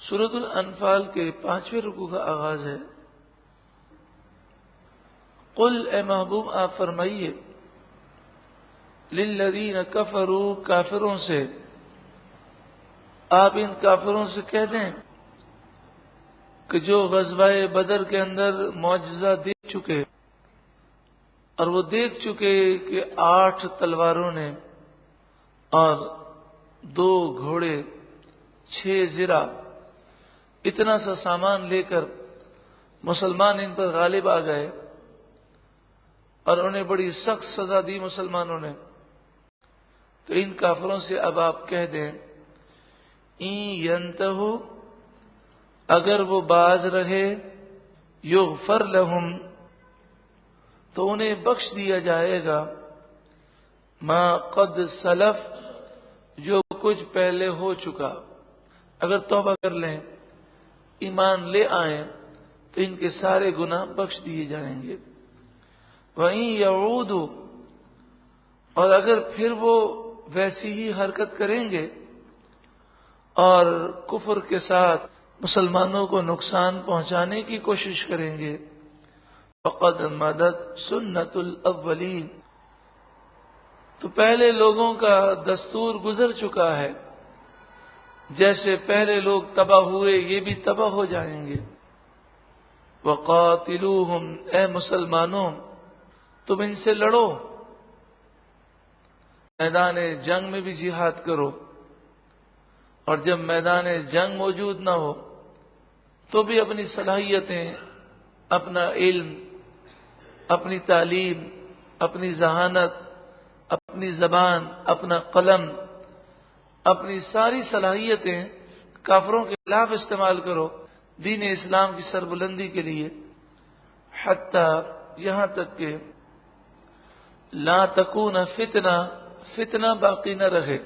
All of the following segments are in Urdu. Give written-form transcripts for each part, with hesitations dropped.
سورۃ الانفال کے 5ویں رکوع کا آغاز ہے۔ قل اے محبوب آپ فرمائیے، للذین کفروا کافروں سے، آپ ان کافروں سے کہہ دیں کہ جو غزوہ بدر کے اندر معجزہ دیکھ چکے اور وہ دیکھ چکے کہ 8 تلواروں نے اور 2 گھوڑے 6 زرہ اتنا سا سامان لے کر مسلمان ان پر غالب آ گئے اور انہیں بڑی سخت سزا دی مسلمانوں نے، تو ان کافروں سے اب آپ کہہ دیں این ینتہو، اگر وہ باز رہے، یغفر لہم، تو انہیں بخش دیا جائے گا، ما قد سلف، جو کچھ پہلے ہو چکا۔ اگر توبہ کر لیں، ایمان لے آئیں تو ان کے سارے گناہ بخش دیے جائیں گے۔ وَإِن يَعُودُوا، اور اگر پھر وہ ویسی ہی حرکت کریں گے اور کفر کے ساتھ مسلمانوں کو نقصان پہنچانے کی کوشش کریں گے، فَقَدْ مَضَتْ سُنَّةُ الْأَوَّلِينَ، تو پہلے لوگوں کا دستور گزر چکا ہے، جیسے پہلے لوگ تباہ ہوئے یہ بھی تباہ ہو جائیں گے۔ وَقَاتِلُوهُمْ، اے مسلمانوں تم ان سے لڑو، میدان جنگ میں بھی جہاد کرو، اور جب میدان جنگ موجود نہ ہو تو بھی اپنی صلاحیتیں، اپنا علم، اپنی تعلیم، اپنی ذہانت، اپنی زبان، اپنا قلم، اپنی ساری صلاحیتیں کافروں کے خلاف استعمال کرو دین اسلام کی سربلندی کے لیے، حتیٰ یہاں تک کہ لا تکون فتنہ، فتنہ باقی نہ رہے۔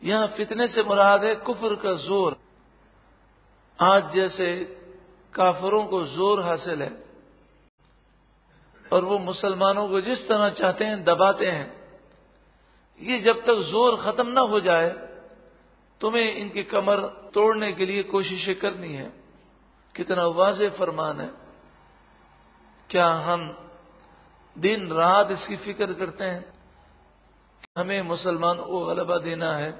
یہاں فتنے سے مراد ہے کفر کا زور۔ آج جیسے کافروں کو زور حاصل ہے اور وہ مسلمانوں کو جس طرح چاہتے ہیں دباتے ہیں، یہ جب تک زور ختم نہ ہو جائے تمہیں ان کی کمر توڑنے کے لیے کوششیں کرنی ہے۔ کتنا واضح فرمان ہے۔ کیا ہم دن رات اس کی فکر کرتے ہیں کہ ہمیں مسلمانوں کو غلبہ دینا ہے،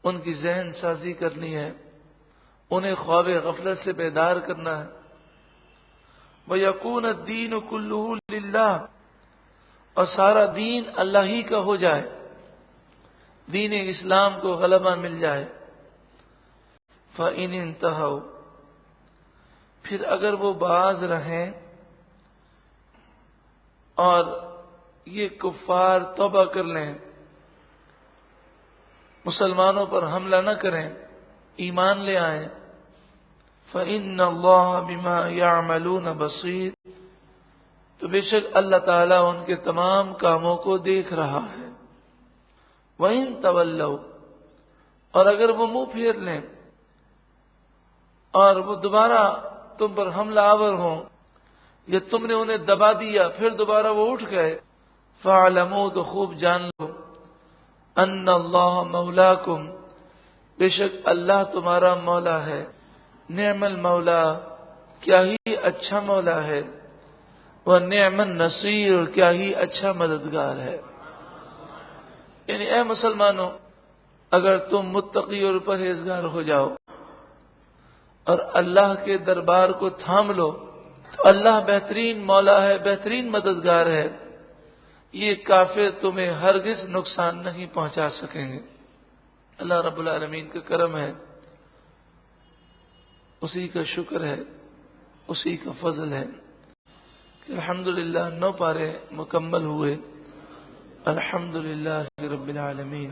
ان کی ذہن سازی کرنی ہے، انہیں خواب غفلت سے بیدار کرنا ہے۔ وَيَكُونَ الدِّينُ كُلُّهُ لِلَّهِ، اور سارا دین اللہ ہی کا ہو جائے، دین اسلام کو غلبہ مل جائے۔ فَإِنِ انْتَهَوْا، پھر اگر وہ باز رہیں اور یہ کفار توبہ کر لیں، مسلمانوں پر حملہ نہ کریں، ایمان لے آئیں، فَإِنَّ اللَّهَ بِمَا يَعْمَلُونَ بَصِيرٌ، تو بے شک اللہ تعالیٰ ان کے تمام کاموں کو دیکھ رہا ہے۔ وَإِن تَوَلَّوْا، اور اگر وہ منہ پھیر لیں اور وہ دوبارہ تم پر حملہ آور ہوں، یا تم نے انہیں دبا دیا پھر دوبارہ وہ اٹھ گئے، فَاعْلَمُوا، تو خوب جان لو، أَنَّ اللَّهَ مَوْلَاكُمْ، بے شک اللہ تمہارا مولا ہے، نعم المولا، کیا ہی اچھا مولا ہے، وَنِعْمَ النَّصِيرُ، کیا ہی اچھا مددگار ہے۔ یعنی اے مسلمانوں، اگر تم متقی اور پرہیزگار ہو جاؤ اور اللہ کے دربار کو تھام لو تو اللہ بہترین مولا ہے، بہترین مددگار ہے، یہ کافر تمہیں ہرگز نقصان نہیں پہنچا سکیں گے۔ اللہ رب العالمین کا کرم ہے، اسی کا شکر ہے، اسی کا فضل ہے کہ الحمدللہ 9 پارے مکمل ہوئے۔ الحمدللہ رب العالمین۔